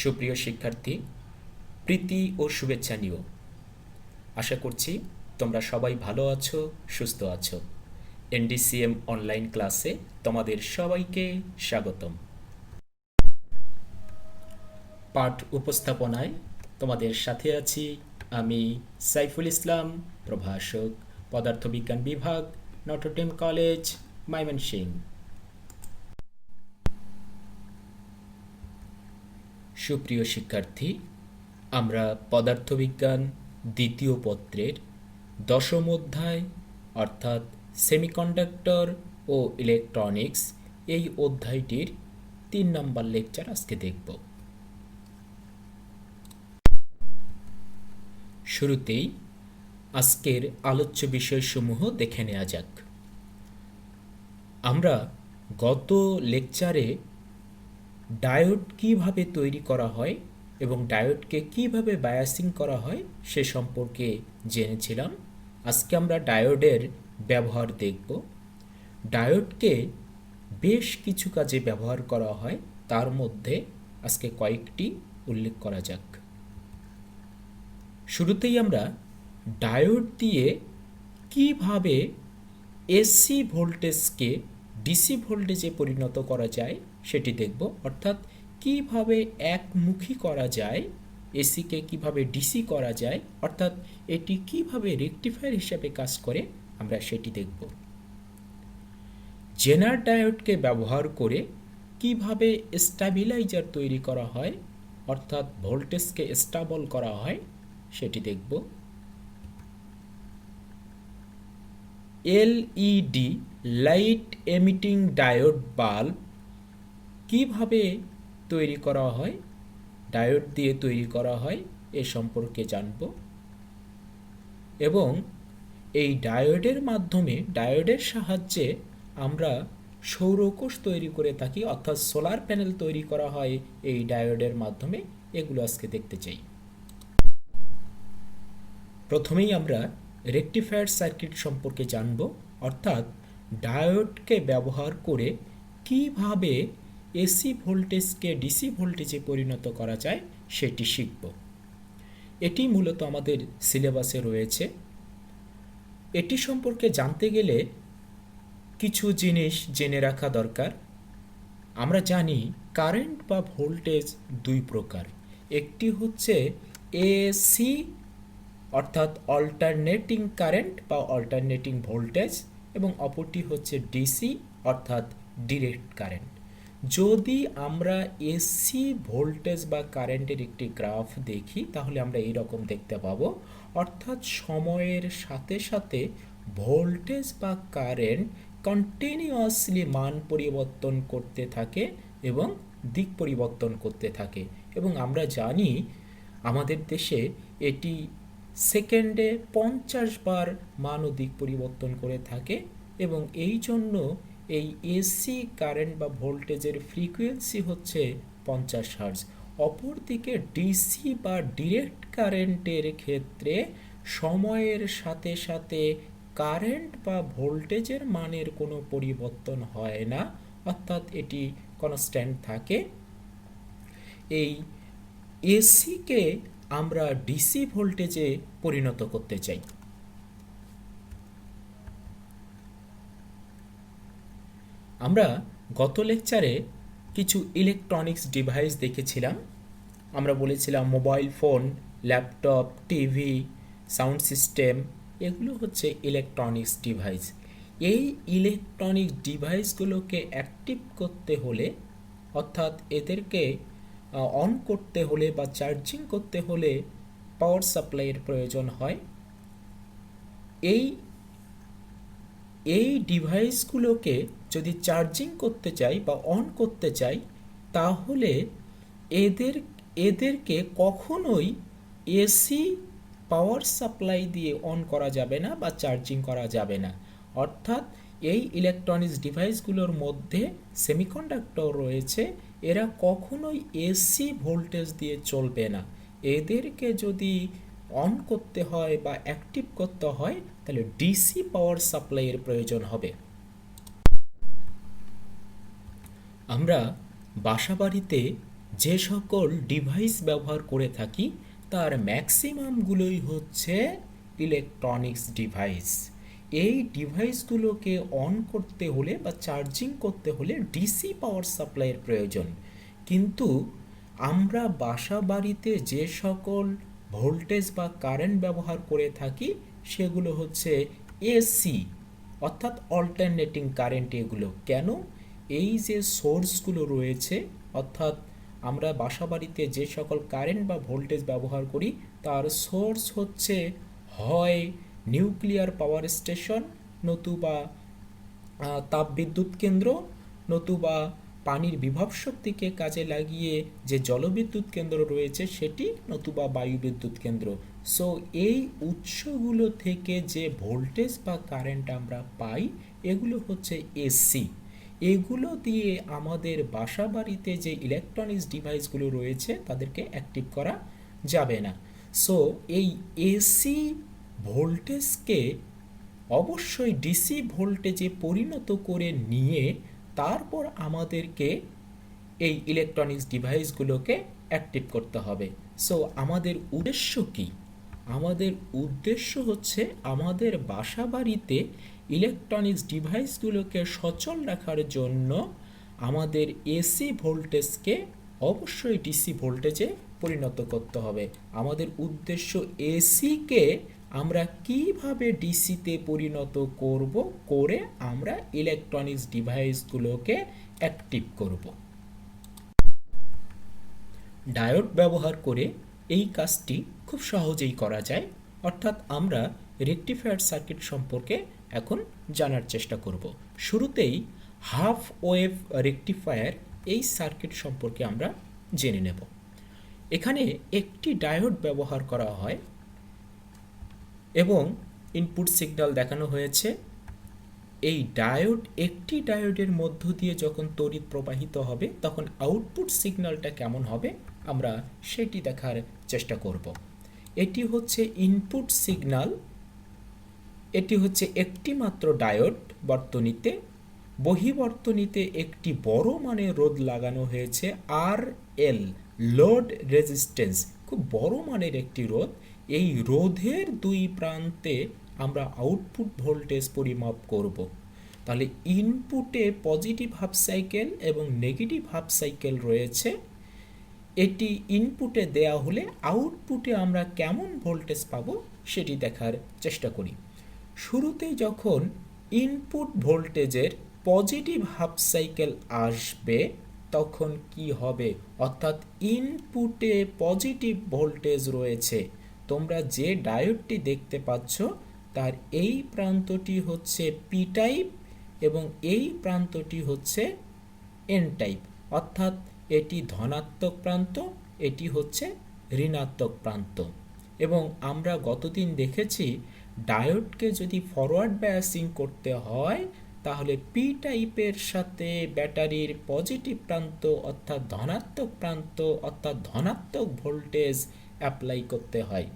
সুপ্রিয় শিক্ষার্থী, প্রীতি ও শুভেচ্ছা নিও। আশা করছি তোমরা সবাই ভালো আছো, সুস্থ আছো। এনডিসিএম অনলাইন ক্লাসে তোমাদের সবাইকে স্বাগতম। পাঠ উপস্থাপনায় তোমাদের সাথে আছি আমি সাইফুল ইসলাম, প্রভাষক, পদার্থবিজ্ঞান বিভাগ, নটরডেম কলেজ, ময়মনসিংহ। সুপ্রিয় শিক্ষার্থী, আমরা পদার্থবিজ্ঞান দ্বিতীয় পত্রের দশম অধ্যায় অর্থাৎ সেমিকন্ডাক্টর ও ইলেকট্রনিক্স এই অধ্যায়টির ৩ নম্বর লেকচার আজকে দেখব। শুরুতেই আজকের আলোচ্য বিষয়সমূহ দেখে নেওয়া যাক। আমরা গত লেকচারে ডায়োড কিভাবে তৈরি করা হয় এবং ডায়োডকে কিভাবে বায়াসিং করা হয় সে সম্পর্কে জেনেছিলাম। আজকে আমরা ডায়োডের ব্যবহার দেখব। ডায়োডকে বেশ কিছু কাজে ব্যবহার করা হয়, তার মধ্যে আজকে কয়েকটি উল্লেখ করা যাক। শুরুতেই আমরা ডায়োড দিয়ে কিভাবে এসি ভোল্টেজকে ডিসি ভোল্টেজে পরিণত করা যায় সেটি দেখব। অর্থাৎ কিভাবে একমুখী করা যায়, এসিকে কিভাবে ডিসি করা যায়, অর্থাৎ এটি কিভাবে রেকটিফায়ার হিসাবে কাজ করে আমরা সেটি দেখব। জেনার ডায়োডকে ব্যবহার করে কিভাবে স্ট্যাবিলাইজার তৈরি করা হয়, অর্থাৎ ভোল্টেজকে স্টেবল করা হয় সেটি দেখব। LED light emitting diode bulb কিভাবে তৈরি করা হয়, ডায়োড দিয়ে তৈরি করা হয় এ সম্পর্কে জানব। এবং এই ডায়োডের মাধ্যমে, ডায়োডের সাহায্যে আমরা সৌরকোষ তৈরি করে থাকি, অর্থাৎ সোলার প্যানেল তৈরি করা হয় এই ডায়োডের মাধ্যমে। এগুলো আজকে দেখতে চাই। প্রথমেই আমরা রেকটিফায়ার সার্কিট সম্পর্কে জানব, অর্থাৎ ডায়োডকে ব্যবহার করে কিভাবে এসি ভোল্টেজকে ডিসি ভোল্টেজে পরিণত করা যায় সেটি শিখব। এটি মূলত আমাদের সিলেবাসে রয়েছে। এটি সম্পর্কে জানতে গেলে কিছু জিনিস জেনে রাখা দরকার। আমরা জানি কারেন্ট বা ভোল্টেজ দুই প্রকার। একটি হচ্ছে এসি অর্থাৎ অল্টারনেটিং কারেন্ট বা অল্টারনেটিং ভোল্টেজ, এবং অপরটি হচ্ছে ডিসি অর্থাৎ ডিরেক্ট কারেন্ট। যদি আমরা এসি ভোল্টেজ বা কারেন্টের একটি গ্রাফ দেখি তাহলে আমরা এই রকম দেখতে পাবো, অর্থাৎ সময়ের সাথে সাথে ভোল্টেজ বা কারেন্ট কন্টিনিউয়াসলি মান পরিবর্তন করতে থাকে এবং দিক পরিবর্তন করতে থাকে। এবং আমরা জানি আমাদের দেশে এটি সেকেন্ডে 50 বার মান ও দিক পরিবর্তন করে থাকে, এবং এই জন্য এই এসি কারেন্ট বা ভোল্টেজের ফ্রিকোয়েন্সি হচ্ছে 50 হার্জ। অপরদিকে ডিসি বা ডিরেক্ট কারেন্টের ক্ষেত্রে সময়ের সাথে সাথে কারেন্ট বা ভোল্টেজের মানের কোনো পরিবর্তন হয় না, অর্থাৎ এটি কনস্ট্যান্ট থাকে। এই এসিকে আমরা ডিসি ভোল্টেজে পরিণত করতে চাই। আমরা গত লেকচারে কিছু ইলেকট্রনিক্স ডিভাইস দেখেছিলাম। আমরা বলেছিলাম mobile phone, laptop, TV, sound system, এগুলো হচ্ছে ইলেকট্রনিক্স ডিভাইস। এই ইলেকট্রনিক ডিভাইসগুলোকে অ্যাক্টিভ করতে হলে, অর্থাৎ এদেরকে অন করতে হলে বা চার্জিং করতে হলে পাওয়ার সাপ্লাইয়ের প্রয়োজন হয়। এই ডিভাইসগুলোকে যদি চার্জিং করতে চাই বা অন করতে চাই তাহলে এদেরকে কখনোই এসি পাওয়ার সাপ্লাই দিয়ে অন করা যাবে না বা চার্জিং করা যাবে না। অর্থাৎ এই ইলেকট্রনিক্স ডিভাইসগুলোর মধ্যে সেমিকন্ডাক্টর রয়েছে, এরা কখনোই এসি ভোল্টেজ দিয়ে চলবে না। এদেরকে যদি অন করতে হয় বা অ্যাক্টিভ করতে হয় তাহলে ডিসি পাওয়ার সাপ্লাইয়ের প্রয়োজন হবে। আমরা বাসাবাড়িতে যে সকল ডিভাইস ব্যবহার করে থাকি তার ম্যাক্সিমামগুলোই হচ্ছে ইলেকট্রনিক্স ডিভাইস। এই ডিভাইসগুলোকে অন করতে হলে বা চার্জিং করতে হলে ডিসি পাওয়ার সাপ্লাইয়ের প্রয়োজন, কিন্তু আমরা বাসা বাড়িতে যে সকল ভোল্টেজ বা কারেন্ট ব্যবহার করে থাকি সেগুলো হচ্ছে এসি, অর্থাৎ অল্টারনেটিং কারেন্ট। এগুলো কেন? এই যে সোর্সগুলো রয়েছে, অর্থাৎ আমরা বাসা বাড়িতে যে সকল কারেন্ট বা ভোল্টেজ ব্যবহার করি তার সোর্স হচ্ছে হয় নিউক্লিয়ার পাওয়ার স্টেশন, নতুবা তাপবিদ্যুৎ কেন্দ্র, নতুবা পানির বিভব শক্তিকে কাজে লাগিয়ে যে জলবিদ্যুৎ কেন্দ্র রয়েছে সেটি, নতুবা বায়ুবিদ্যুৎ কেন্দ্র। সো এই উৎসগুলো থেকে যে ভোল্টেজ বা কারেন্ট আমরা পাই এগুলো হচ্ছে এসি। এগুলো দিয়ে আমাদের বাসা বাড়িতে যে ইলেকট্রনিক্স ডিভাইসগুলো রয়েছে তাদেরকে অ্যাক্টিভ করা যাবে না। সো এই এসি ভোল্টেজকে অবশ্যই ডিসি ভোল্টেজে পরিণত করে নিয়ে তারপর আমাদেরকে এই ইলেকট্রনিক্স ডিভাইসগুলোকে অ্যাক্টিভ করতে হবে। সো আমাদের উদ্দেশ্য কি? আমাদের উদ্দেশ্য হচ্ছে আমাদের বাসা বাড়িতে ইলেকট্রনিক্স ডিভাইসগুলোকে সচল রাখার জন্য আমাদের এসি ভোল্টেজকে অবশ্যই ডিসি ভোল্টেজে পরিণত করতে হবে। আমাদের উদ্দেশ্য এসিকে আমরা কিভাবে ডিসিতে পরিণত করব, করে আমরা ইলেকট্রনিক্স ডিভাইসগুলোকে অ্যাক্টিভ করব। ডায়োড ব্যবহার করে এই কাজটি খুব সহজেই করা যায়। অর্থাৎ আমরা রেকটিফায়ার সার্কিট সম্পর্কে এখন জানার চেষ্টা করব। শুরুতেই হাফ ওয়েভ রেকটিফায়ার এই সার্কিট সম্পর্কে আমরা জেনে নেব। এখানে একটি ডায়োড ব্যবহার করা হয় এবং ইনপুট সিগন্যাল দেখানো হয়েছে। এই ডায়োড, একটি ডায়োডের মধ্য দিয়ে যখন তড়িৎ প্রবাহিত হবে তখন আউটপুট সিগন্যালটা কেমন হবে আমরা সেটি দেখার চেষ্টা করব। এটি হচ্ছে ইনপুট সিগন্যাল। এটি হচ্ছে একটি মাত্র ডায়োড বর্তনীতে। বহিবর্তনীতে একটি বড় মানের রোধ লাগানো হয়েছে, আর এল, লোড রেজিস্ট্যান্স, খুব বড় মানের একটি রোধ। এই রোধের দুই প্রান্তে আমরা আউটপুট ভোল্টেজ পরিমাপ করব। তাহলে ইনপুটে পজিটিভ হাফ সাইকেল এবং নেগেটিভ হাফ সাইকেল রয়েছে। এটি ইনপুটে দেয়া হলে আউটপুটে আমরা কেমন ভোল্টেজ পাবো সেটি দেখার চেষ্টা করি। শুরুতেই যখন ইনপুট ভোল্টেজের পজিটিভ হাফ সাইকেল আসবে তখন কি হবে, অর্থাৎ ইনপুটে পজিটিভ ভোল্টেজ রয়েছে। তোমরা যে ডায়োডটি দেখতে পাচ্ছ তার এই প্রান্তটি হচ্ছে পি টাইপ এবং এই প্রান্তটি হচ্ছে এন টাইপ, অর্থাৎ এটি ধনাত্মক প্রান্ত, এটি হচ্ছে ঋণাত্মক প্রান্ত। এবং আমরা গতদিন দেখেছি ডায়োডকে যদি ফরওয়ার্ড বায়াসিং করতে হয় তাহলে পি টাইপের সাথে ব্যাটারির পজিটিভ প্রান্ত অর্থাৎ ধনাত্মক প্রান্ত অর্থাৎ ধনাত্মক ভোল্টেজ অ্যাপ্লাই করতে হয়।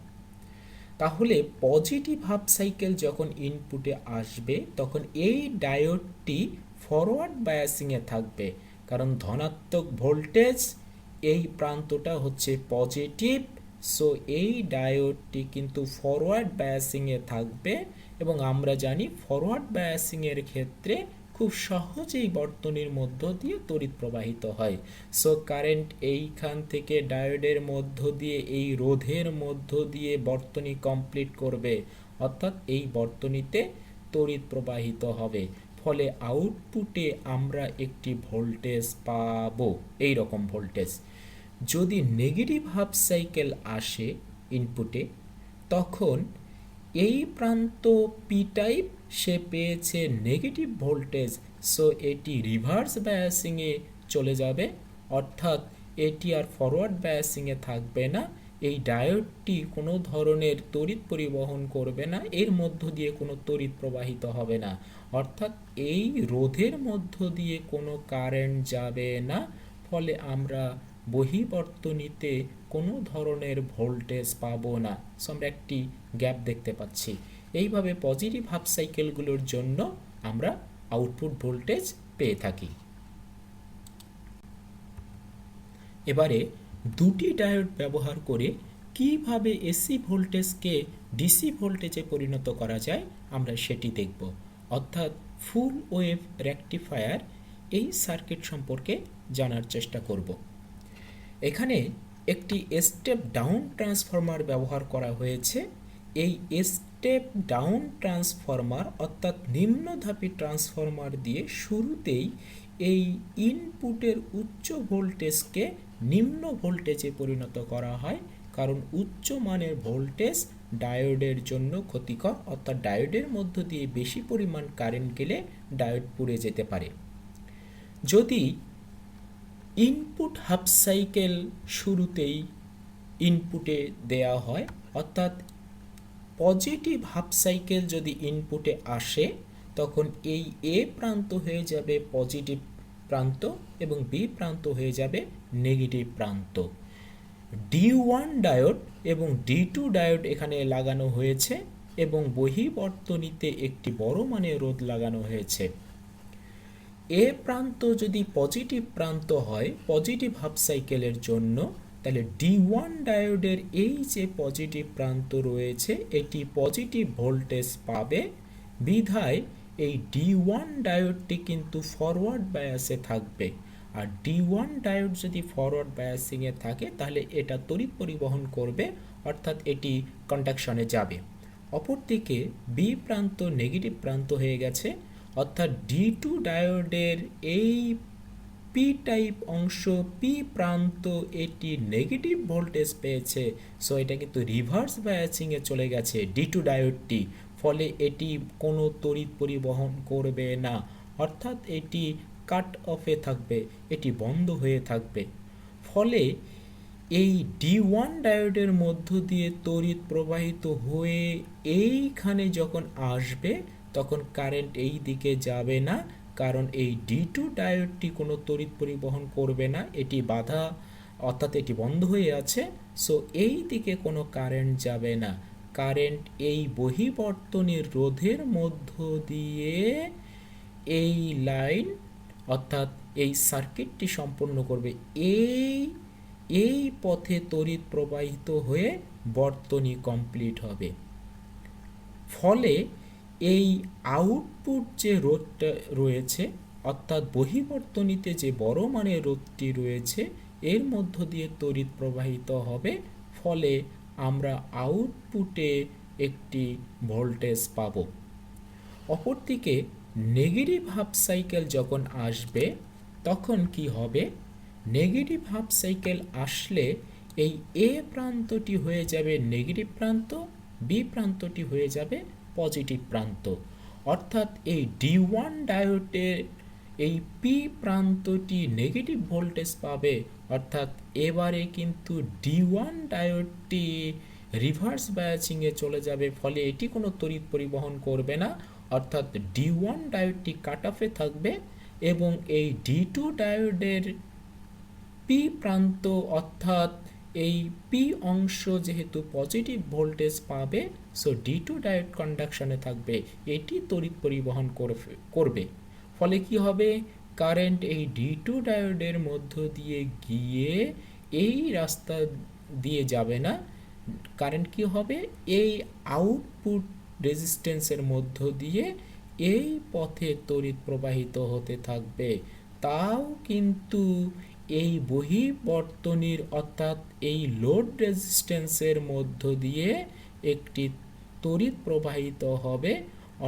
তাহলে পজিটিভ হাফ সাইকেল যখন ইনপুটে আসবে তখন এই ডায়োডটি ফরওয়ার্ড বায়াসিংয়ে থাকবে, কারণ ধনাত্মক ভোল্টেজ এই প্রান্তটা হচ্ছে পজিটিভ। সো এই ডায়োডটি কিন্তু ফরওয়ার্ড বায়াসিংয়ে থাকবে এবং আমরা জানি ফরওয়ার্ড বায়াসিংয়ের ক্ষেত্রে খুব সহজেই বর্তনীর মধ্য দিয়ে তড়িৎ প্রবাহিত হয়। সো কারেন্ট এইখান থেকে ডায়োডের মধ্য দিয়ে এই রোধের মধ্য দিয়ে বর্তনী কমপ্লিট করবে, অর্থাৎ এই বর্তনীতে তড়িৎ প্রবাহিত হবে। ফলে আউটপুটে আমরা একটি ভোল্টেজ পাবো, এই রকম ভোল্টেজ। যদি নেগেটিভ হাফ সাইকেল আসে ইনপুটে তখন এই প্রান্ত পি টাইপ সে পেয়েছে নেগেটিভ ভোল্টেজ, সো এটি রিভার্স বায়াসিংয়ে চলে যাবে, অর্থাৎ এটি আর ফরওয়ার্ড বায়াসিংয়ে থাকবে না। এই ডায়োডটি কোনো ধরনের তড়িৎ পরিবহন করবে না, এর মধ্য দিয়ে কোনো তড়িৎ প্রবাহিত হবে না, অর্থাৎ এই রোধের মধ্য দিয়ে কোনো কারেন্ট যাবে না। ফলে আমরা বহিবর্তনীতে কোনো ধরনের ভোল্টেজ পাবো না। সো আমরা একটি গ্যাপ দেখতে পাচ্ছি। এইভাবে পজিটিভ হাফ সাইকেলগুলোর জন্য আমরা আউটপুট ভোল্টেজ পেয়ে থাকি। এবারে দুটি ডায়োড ব্যবহার করে কিভাবে এসি ভোল্টেজকে ডিসি ভোল্টেজে পরিণত করা যায় আমরা সেটি দেখব, অর্থাৎ ফুল ওয়েভ রেকটিফায়ার এই সার্কিট সম্পর্কে জানার চেষ্টা করব। এখানে একটি স্টেপ ডাউন ট্রান্সফরমার ব্যবহার করা হয়েছে। এই স্টেপ ডাউন ট্রান্সফরমার অর্থাৎ নিম্নধাপী ট্রান্সফরমার দিয়ে শুরুতেই এই ইনপুটের উচ্চ ভোল্টেজকে নিম্ন ভোল্টেজে পরিণত করা হয়, কারণ উচ্চ মানের ভোল্টেজ ডায়োডের জন্য ক্ষতিকর, অর্থাৎ ডায়োডের মধ্য দিয়ে বেশি পরিমাণ কারেন্ট গেলে ডায়োড পুড়ে যেতে পারে। যদি ইনপুট হাফ সাইকেল শুরুতেই ইনপুটে দেয়া হয়, অর্থাৎ পজিটিভ হাফ সাইকেল যদি ইনপুটে আসে, তখন এই এ প্রান্ত হয়ে যাবে পজিটিভ প্রান্ত এবং বি প্রান্ত হয়ে যাবে নেগেটিভ প্রান্ত। D1 ডায়োড এবং D2 ডায়োড এখানে লাগানো হয়েছে এবং বহির্বর্তনীতে একটি বড় মানের রোধ লাগানো হয়েছে। এ প্রান্ত যদি পজিটিভ প্রান্ত হয় পজিটিভ হাফ সাইকেলের জন্য, তাহলে D1 ডায়োডের এই যে পজিটিভ প্রান্ত রয়েছে এটি পজিটিভ ভোল্টেজ পাবে, বিধায় এই D1 ডায়োডটি কিন্তু ফরওয়ার্ড বায়াসে থাকবে। আর D1 ডায়োড যদি ফরওয়ার্ড বায়াসিংয়ে থাকে তাহলে এটা তড়িৎ পরিবহন করবে, অর্থাৎ এটি কন্ডাকশনে যাবে। অপরদিকে বি প্রান্ত নেগেটিভ প্রান্ত হয়ে গেছে, অর্থাৎ D2 ডায়োডের এই পি টাইপ অংশ পি প্রান্ত এটি নেগেটিভ ভোল্টেজ পেয়েছে, সো এটা কিন্তু রিভার্স বায়াসিংয়ে চলে গেছে D2 ডায়োডটি, ফলে এটি কোনো তড়িৎ পরিবহন করবে না, অর্থাৎ এটি কাট অফে থাকবে, এটি বন্ধ হয়ে থাকবে। ফলে এই D1 ডায়োডের মধ্য দিয়ে তড়িৎ প্রবাহিত হয়ে এইখানে যখন আসবে তখন কারেন্ট এই দিকে যাবে না, কারণ এই D2 ডায়োডটি কোনো তড়িৎ পরিবহন করবে না, এটি বাধা, অর্থাৎ এটি বন্ধ হয়ে আছে, সো এই দিকে কোনো কারেন্ট যাবে না। কারেন্ট এই বহির্বর্তনীর রোধের মধ্য দিয়ে এই লাইন অর্থাৎ এই সার্কিটটি সম্পন্ন করবে, এই পথে তড়িৎ প্রবাহিত হয়ে বর্তনী কমপ্লিট হবে। ফলে এই আউটপুট যে রোধটা রয়েছে, অর্থাৎ বহির্বর্তনীতে যে বড় মানের রোধটি রয়েছে এর মধ্য দিয়ে তড়িৎ প্রবাহিত হবে, ফলে আমরা আউটপুটে একটি ভোল্টেজ পাব। অপরদিকে নেগেটিভ হাফ সাইকেল যখন আসবে তখন কি হবে, নেগেটিভ হাফ সাইকেল আসলে এই এ প্রান্তটি হয়ে যাবে নেগেটিভ প্রান্ত, বি প্রান্তটি হয়ে যাবে পজিটিভ প্রান্ত, অর্থাৎ এই D1 ডায়োডের এই পি প্রান্তটি নেগেটিভ ভোল্টেজ পাবে, অর্থাৎ এবারে কিন্তু D1 ডায়োডটি রিভার্স বায়াসিংয়ে চলে যাবে, ফলে এটি কোনো তড়িৎ পরিবহন করবে না, অর্থাৎ D1 ডায়োডটি কাট অফে থাকবে এবং এই D2 ডায়োডের পি প্রান্ত অর্থাৎ এই পি অংশ যেহেতু পজিটিভ ভোল্টেজ পাবে, সো D2 ডায়োড কন্ডাকশনে থাকবে, এটি তড়িৎ পরিবহন করবে। ফলে কি হবে, কারেন্ট এই D2 ডায়োডের মধ্য দিয়ে গিয়ে এই রাস্তা দিয়ে যাবে না, কারেন্ট কি হবে এই আউটপুট রেজিস্ট্যান্সের মধ্য দিয়ে এই পথে তড়িৎ প্রবাহিত হতে থাকবে। তাও কিন্তু এই বহির্বর্তনীর অর্থাৎ এই লোড রেজিস্ট্যান্সের মধ্য দিয়ে একটি তড়িৎ প্রবাহিত হবে,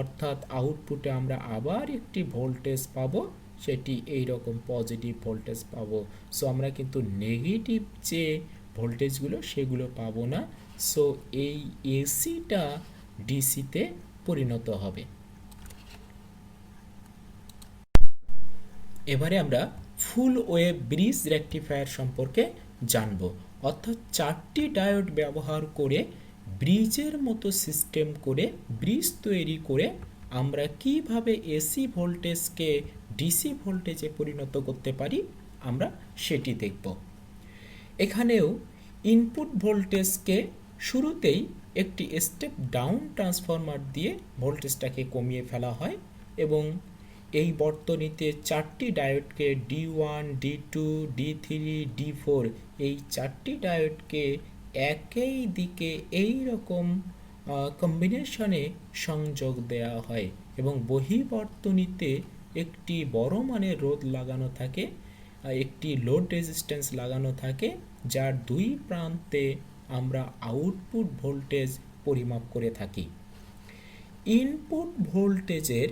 অর্থাৎ আউটপুটে আমরা আবার একটি ভোল্টেজ পাবো, সেটি এই রকম পজিটিভ ভোল্টেজ পাবো। সো আমরা কিন্তু নেগেটিভ যে ভোল্টেজগুলো সেগুলো পাবো না, সো এই এসিটা ডিসিতে পরিণত হবে। এবারে আমরা ফুল ওয়েভ ব্রিজ রেকটিফায়ার সম্পর্কে জানব, অর্থাৎ চারটি ডায়োড ব্যবহার করে ব্রিজের মতো সিস্টেম করে ব্রিজ তৈরি করে আমরা কিভাবে এসি ভোল্টেজকে ডিসি ভোল্টেজে পরিণত করতে পারি আমরা সেটি দেখব। এখানেও ইনপুট ভোল্টেজকে শুরুতেই একটি স্টেপ ডাউন ট্রান্সফরমার দিয়ে ভোল্টেজটাকে কমিয়ে ফেলা হয় এবং এই বর্তনীতে 4টি ডায়োডকে D1, D2, D3, D4 এই 4টি ডায়োডকে একই দিকে এই রকম কম্বিনেশনে সংযোগ দেওয়া হয় এবং বহির্বর্তনীতে একটি বড় মানের রোধ লাগানো থাকে, একটি লোড রেজিস্ট্যান্স লাগানো থাকে, যার দুই প্রান্তে আমরা আউটপুট ভোল্টেজ পরিমাপ করে থাকি। ইনপুট ভোল্টেজের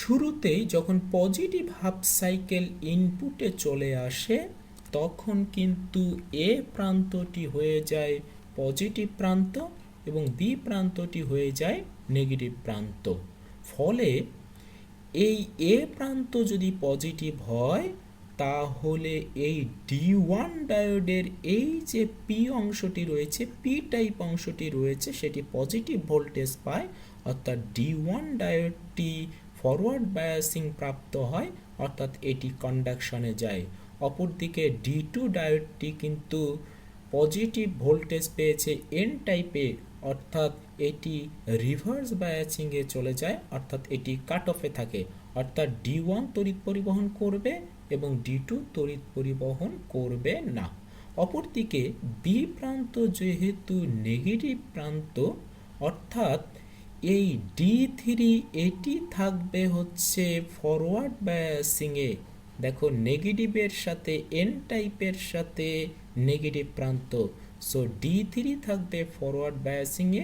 শুরুতেই যখন পজিটিভ হাফ সাইকেল ইনপুটে চলে আসে তখন কিন্তু এ প্রান্তটি হয়ে যায় পজিটিভ প্রান্ত এবং বি প্রান্তটি হয়ে যায় নেগেটিভ প্রান্ত। ফলে এই এ প্রান্ত যদি পজিটিভ হয় তাহলে এই D1 ডায়োডের এই যে পি অংশটি রয়েছে, পি টাইপ অংশটি রয়েছে, সেটি পজিটিভ ভোল্টেজ পায়, অর্থাৎ D1 ডায়োডটি ফরওয়ার্ড বায়াসিং প্রাপ্ত হয়, অর্থাৎ এটি কন্ডাকশনে যায়। অপরদিকে D2 ডায়োডটি কিন্তু পজিটিভ ভোল্টেজ পেয়েছে এন টাইপে, অর্থাৎ এটি রিভার্স বায়াসিংয়ে চলে যায়, অর্থাৎ এটি কাট অফে থাকে, অর্থাৎ D1 তড়িৎ পরিবহন করবে এবং D2 তড়িৎ পরিবহন করবে না। অপরদিকে বি প্রান্ত যেহেতু নেগেটিভ প্রান্ত, অর্থাৎ এই D3 এটি থাকবে হচ্ছে ফরওয়ার্ড বায়াসিংয়ে। দেখো নেগেটিভের সাথে এন টাইপের সাথে নেগেটিভ প্রান্ত, সো D3 থাকবে ফরওয়ার্ড বায়াসিংয়ে,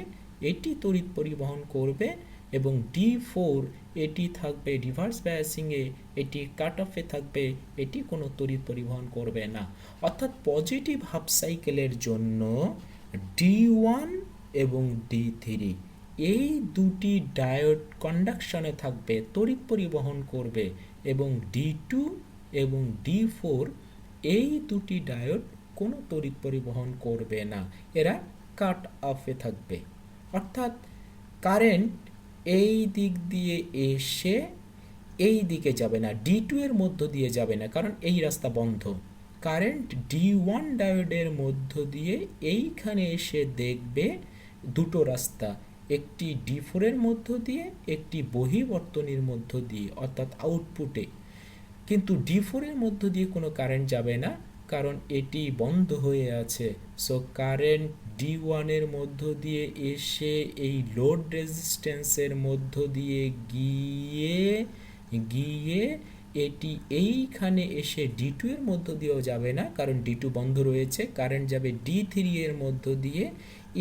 এটি তড়িৎ পরিবহন করবে, এবং D4 এটি থাকবে রিভার্স বায়াসিংয়ে, এটি কাট অফে থাকবে, এটি কোনো তড়িৎ পরিবহন করবে না। অর্থাৎ পজিটিভ হাফ সাইকেলের জন্য D1 এবং D3 এই দুটি ডায়োড কন্ডাকশনে থাকবে, তড়িৎ পরিবহন করবে, এবং D2 এবং D4 এই দুটি ডায়োড কোনো তড়িৎ পরিবহন করবে না, এরা কাট অফে থাকবে। অর্থাৎ কারেন্ট এই দিক দিয়ে এসে এই দিকে যাবে না, D2 এর মধ্য দিয়ে যাবে না, কারণ এই রাস্তা বন্ধ। কারেন্ট D1 ডায়োডের মধ্য দিয়ে এইখানে এসে দেখবে দুটো রাস্তা, একটি D4 এর মধ্য দিয়ে, একটি বহির্বর্তনীর মধ্য দিয়ে, অর্থাৎ আউটপুটে। কিন্তু D4 এর মধ্য দিয়ে কোনো কারেন্ট যাবে না, কারণ এটি বন্ধ হয়ে আছে। সো কারেন্ট D1 এর মধ্য দিয়ে এসে এই লোড রেজিস্ট্যান্সের মধ্য দিয়ে গিয়ে এটি এইখানে এসে D2 এর মধ্য দিয়েও যাবে না, কারণ D2 বন্ধ রয়েছে। কারেন্ট যাবে D3 এর মধ্য দিয়ে,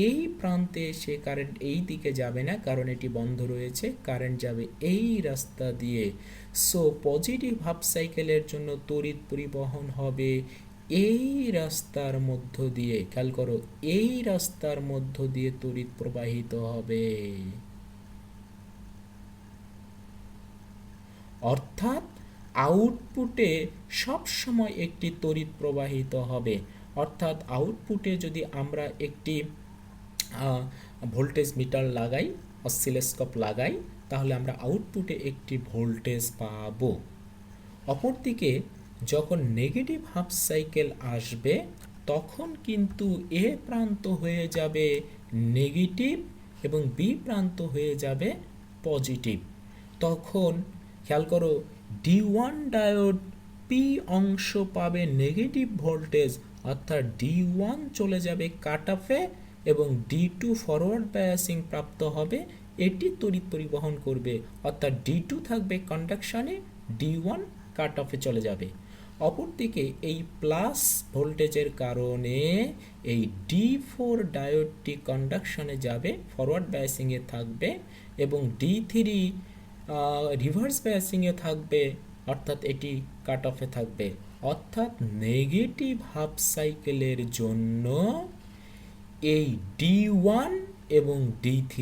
এই প্রান্তে এসে কারেন্ট এই দিকে যাবে না, কারণ এটি বন্ধ রয়েছে। কারেন্ট যাবে এই রাস্তা দিয়ে। সো পজিটিভ হাফ সাইকেলের জন্য তড়িৎ পরিবহন হবে এই রাস্তার মধ্য দিয়ে, খেয়াল করো, এই রাস্তার মধ্য দিয়ে তড়িৎ প্রবাহিত হবে। অর্থাৎ আউটপুটে সব সময় একটি তড়িৎ প্রবাহিত হবে। অর্থাৎ আউটপুটে যদি আমরা একটি ভোল্টেজ মিটার লাগাই, অসিলোস্কোপ লাগাই, তাহলে আমরা আউটপুটে একটি ভোল্টেজ পাব। অপরদিকে যখন নেগেটিভ হাফ সাইকেল আসবে তখন কিন্তু এ প্রান্ত হয়ে যাবে নেগেটিভ এবং বি প্রান্ত হয়ে যাবে পজিটিভ। তখন খেয়াল করো, D1 ডায়োড পি অংশ পাবে নেগেটিভ ভোল্টেজ, অর্থাৎ D1 চলে যাবে কাট অফে এবং D2 ফরওয়ার্ড বায়াসিং প্রাপ্ত হবে, এটি তড়িৎ পরিবহন করবে, অর্থাৎ D2 থাকবে কন্ডাকশনে, D1 কাট অফে চলে যাবে। অপরদিকে এই প্লাস ভোল্টেজের কারণে এই D4 ডায়োডটি কন্ডাকশনে যাবে, ফরওয়ার্ড বায়াসিংয়ে থাকবে, এবং D3 রিভার্স বায়াসিংয়ে থাকবে, অর্থাৎ এটি কাট অফে থাকবে। অর্থাৎ নেগেটিভ হাফ সাইকেলের জন্য এই D1 এবং D3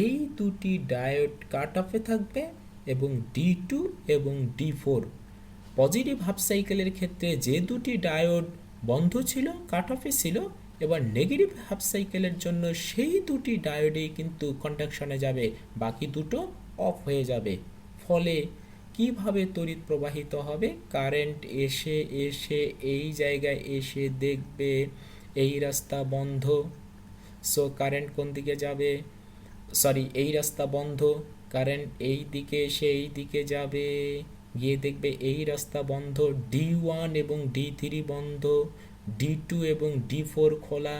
এই দুটি ডায়োড কাট অফে থাকবে, এবং D2 এবং D4 পজিটিভ হাফ সাইকেলের ক্ষেত্রে যে দুটি ডায়োড বন্ধ ছিল, কাট অফে ছিল, এবার নেগেটিভ হাফ সাইকেলের জন্য সেই দুটি ডায়োডেই কিন্তু কন্ডাকশনে যাবে, বাকি দুটো অফ হয়ে যাবে। ফলে কিভাবে তড়িৎ প্রবাহিত হবে? কারেন্ট এসে এই জায়গায় এসে দেখবে এই রাস্তা বন্ধ, সো কারেন্ট কোন দিকে যাবে? এই রাস্তা বন্ধ, কারেন্ট এই দিকে এসে এই দিকে যাবে, গিয়ে দেখবে এই রাস্তা বন্ধ, D1 এবং D3 বন্ধ, D2 এবং D4 খোলা।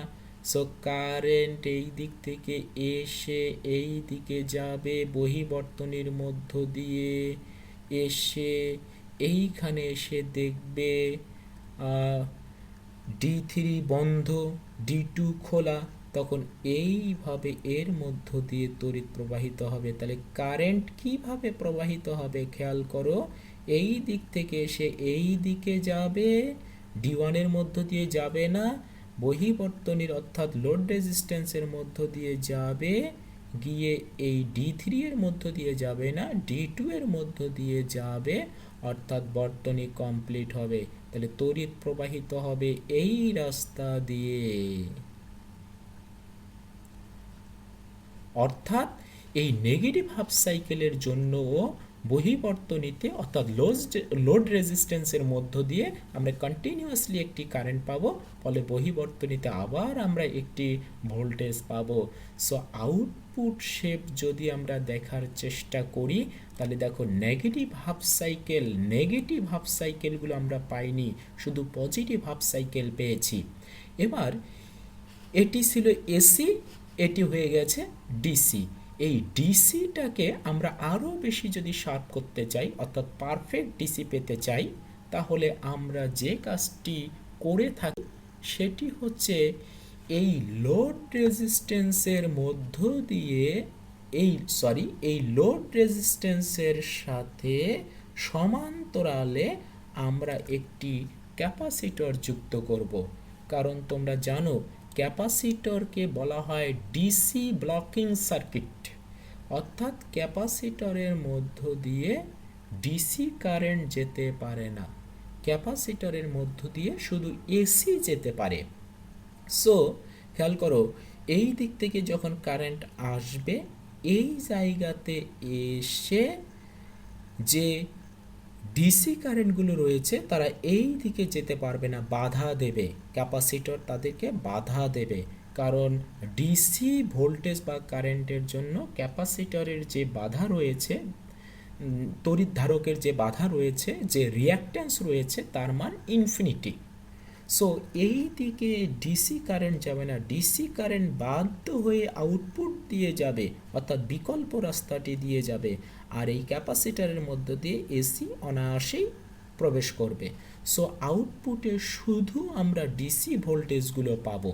সো কারেন্ট এই দিক থেকে এসে এই দিকে যাবে বহিবর্তনীর মধ্য দিয়ে, এসে এইখানে এসে দেখবে D3 বন্ধ, D2 খোলা। তখন এইভাবে এর মধ্য দিয়ে তড়িৎ প্রবাহিত হবে। তাহলে কারেন্ট কিভাবে প্রবাহিত হবে খেয়াল করো, এই দিক থেকে এসে এই দিকে যাবে, D1 এর মধ্য দিয়ে যাবে না, বহিবর্তনীর অর্থাৎ লোড রেজিস্ট্যান্সের মধ্য দিয়ে যাবে, গিয়ে এই D3 এর মধ্য দিয়ে যাবে না, D2 এর মধ্য দিয়ে যাবে, অর্থাৎ বর্তনী কমপ্লিট হবে। তাহলে তড়িৎ প্রবাহিত হবে এই রাস্তা দিয়ে। অর্থাৎ এই নেগেটিভ হাফ সাইকেলের জন্যও বহিবর্তনীতে অর্থাৎ লোড রেজিস্ট্যান্সের মধ্য দিয়ে আমরা কন্টিনিউয়াসলি একটি কারেন্ট পাবো, ফলে বহিবর্তনীতে আবার আমরা একটি ভোল্টেজ পাবো। সো আউটপুট শেপ যদি আমরা দেখার চেষ্টা করি, তাহলে দেখো নেগেটিভ হাফ সাইকেলগুলো আমরা পাইনি, শুধু পজিটিভ হাফ সাইকেল পেয়েছি। এবার এটি ছিল এসি, এটি হয়ে গেছে ডিসি। এই ডিসিটাকে আমরা আরও বেশি যদি শার্প করতে চাই, অর্থাৎ পারফেক্ট ডিসি পেতে চাই, তাহলে আমরা যে কাজটি করে থাকি সেটি হচ্ছে এই লোড রেজিস্ট্যান্সের মধ্য দিয়ে এই লোড রেজিস্ট্যান্সের সাথে সমান্তরালে আমরা একটি ক্যাপাসিটর যুক্ত করব। কারণ তোমরা জানো ক্যাপাসিটরকে বলা হয় ডিসি ব্লকিং সার্কিট, অর্থাৎ ক্যাপাসিটরের মধ্য দিয়ে ডিসি কারেন্ট যেতে পারে না, ক্যাপাসিটরের মধ্য দিয়ে শুধু এসি যেতে পারে। সো খেয়াল করো, এই দিক থেকে যখন কারেন্ট আসবে, এই জায়গাতে এসে যে ডিসি কারেন্টগুলো রয়েছে তারা এই দিকে যেতে পারবে না, বাধা দেবে, ক্যাপাসিটর তাদেরকে বাধা দেবে। কারণ ডিসি ভোল্টেজ বা কারেন্টের জন্য ক্যাপাসিটরের যে বাধা রয়েছে, তড়িৎ ধারকের যে বাধা রয়েছে, যে রিঅ্যাকট্যান্স রয়েছে, তার মান ইনফিনিটি। সো এই দিকে ডিসি কারেন্ট যাবে না, ডিসি কারেন্ট বাধ্য হয়ে আউটপুট দিয়ে যাবে, অর্থাৎ বিকল্প রাস্তাটি দিয়ে যাবে, আর এই ক্যাপাসিটরের মধ্য দিয়ে এসি অনায়াসেই প্রবেশ করবে। সো আউটপুটে শুধু আমরা ডিসি ভোল্টেজগুলো পাবো।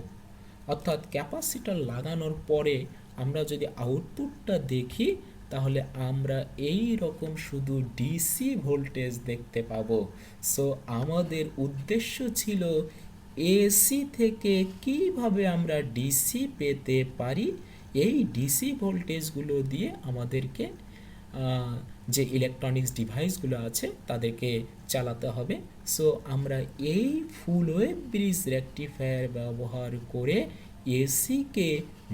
অর্থাৎ ক্যাপাসিটর লাগানোর পরে আমরা যদি আউটপুটটা দেখি, তাহলে আমরা এই রকম শুধু ডিসি ভোল্টেজ দেখতে পাবো। সো আমাদের উদ্দেশ্য ছিল এসি থেকে কিভাবে আমরা ডিসি পেতে পারি, এই ডিসি ভোল্টেজগুলো দিয়ে আমাদেরকে যে ইলেকট্রনিক্স ডিভাইসগুলো আছে তাদেরকে চালাতে হবে। সো আমরা এই ফুল ওয়েভ ব্রিজ রেকটিফায়ার ব্যবহার করে এসিকে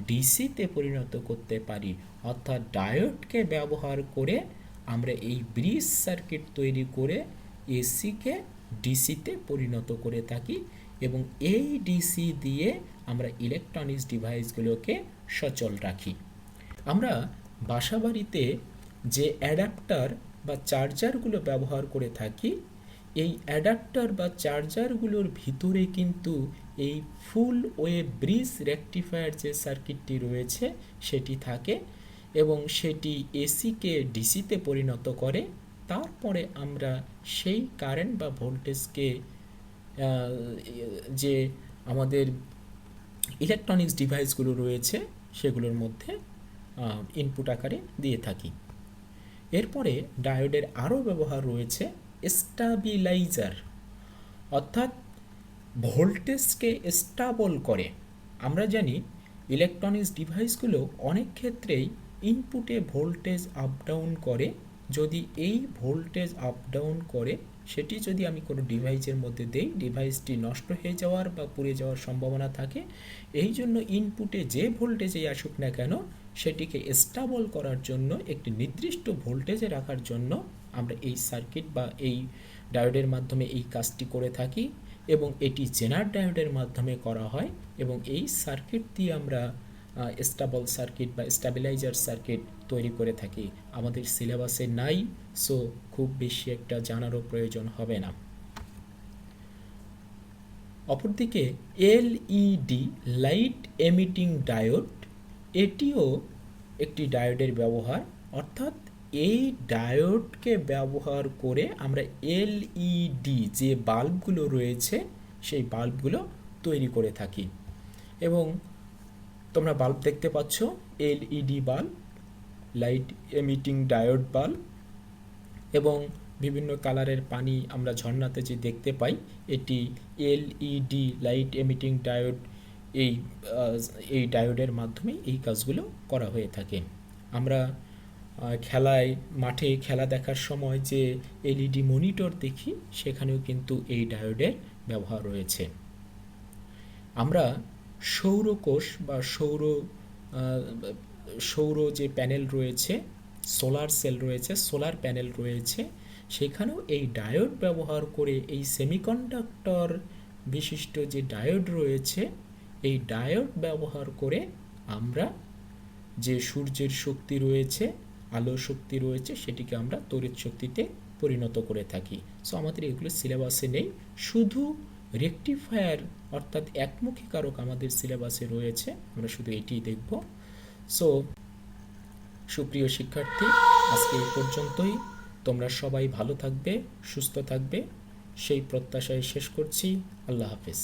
ডিসিতে পরিণত করতে পারি, অর্থাৎ ডায়োডকে ব্যবহার করে আমরা এই ব্রিজ সার্কিট তৈরি করে এসিকে ডিসিতে পরিণত করে থাকি, এবং এই ডিসি দিয়ে আমরা ইলেকট্রনিক্স ডিভাইসগুলোকে সচল রাখি। আমরা বাসাবাড়িতে যে অ্যাডাপ্টার বা চার্জারগুলো ব্যবহার করে থাকি, এই অ্যাডাপ্টার বা চার্জারগুলোর ভিতরে কিন্তু এই ফুল ওয়েভ ব্রিজ রেকটিফায়ার যে সার্কিটটি রয়েছে সেটি থাকে, এবং সেটি এসিকে ডিসিতে পরিণত করে। তারপরে আমরা সেই কারেন্ট বা ভোল্টেজকে যে আমাদের ইলেকট্রনিক্স ডিভাইসগুলো রয়েছে সেগুলোর মধ্যে ইনপুট আকারে দিয়ে থাকি। এরপরে ডায়োডের আরও ব্যবহার রয়েছে স্টাবিলাইজার, অর্থাৎ ভোল্টেজকে স্টেবল করে। আমরা জানি ইলেকট্রনিক্স ডিভাইসগুলো অনেক ক্ষেত্রেই ইনপুটে ভোল্টেজ আপ ডাউন করে। যদি এই ভোল্টেজ আপ ডাউন করে, সেটি যদি আমি কোনো ডিভাইসের মধ্যে দেই, ডিভাইসটি নষ্ট হয়ে যাওয়ার বা পুড়ে যাওয়ার সম্ভাবনা থাকে। এই জন্য ইনপুটে যে ভোল্টেজে আসুক না কেন, সেটিকে স্টেবল করার জন্য, একটি নির্দিষ্ট ভোল্টেজে রাখার জন্য আমরা এই সার্কিট বা এই ডায়োডের মাধ্যমে এই কাজটি করে থাকি, এবং এটি জেনার ডায়োডের মাধ্যমে করা হয়। এবং এই সার্কিট দিয়ে আমরা স্টেবল সার্কিট বা স্টেবিলাইজার সার্কিট তৈরি করে থাকি। আমাদের সিলেবাসে নাই, সো খুব বেশি একটা জানারও প্রয়োজন হবে না। অপরদিকে এলইডি লাইট এমিটিং ডায়োড, এটিও একটি ডায়োডের ব্যবহার, অর্থাৎ এই ডায়োডকে ব্যবহার করে আমরা এলইডি যে বাল্বগুলো রয়েছে সেই বাল্বগুলো তৈরি করে থাকি। এবং তোমরা বাল্ব দেখতে পাচ্ছ, LED bulb, light emitting diode bulb, এবং বিভিন্ন কালারের পানি আমরা ঝর্ণাতে যে দেখতে পাই, এটি এলইডি লাইট এমিটিং ডায়োড। এই ডায়োডের মাধ্যমে এই কাজগুলো করা হয়ে থাকে। আমরা খেলায় মাঠে খেলা দেখার সময় যে এলইডি মনিটর দেখি, সেখানেও কিন্তু এই ডায়োডের ব্যবহার রয়েছে। আমরা সৌরকোষ বা সৌর যে প্যানেল রয়েছে, সোলার সেল রয়েছে, সোলার প্যানেল রয়েছে, সেখানেও এই ডায়োড ব্যবহার করে, এই সেমিকন্ডাক্টর বিশিষ্ট যে ডায়োড রয়েছে, এই ডায়োড ব্যবহার করে আমরা যে সূর্যের শক্তি রয়েছে, আলো শক্তি রয়েছে, সেটিকে আমরা তড়িৎ শক্তিতে পরিণত করে থাকি। সো আমাদের এগুলো সিলেবাসে নেই, শুধু রেকটিফায়ার অর্থাৎ একমুখী কারক আমাদের সিলেবাসে রয়েছে, আমরা শুধু এটিই দেখব। সো সুপ্রিয় শিক্ষার্থী, আজকে এই পর্যন্তই। তোমরা সবাই ভালো থাকবে, সুস্থ থাকবে, সেই প্রত্যাশায় শেষ করছি। আল্লাহ হাফেজ।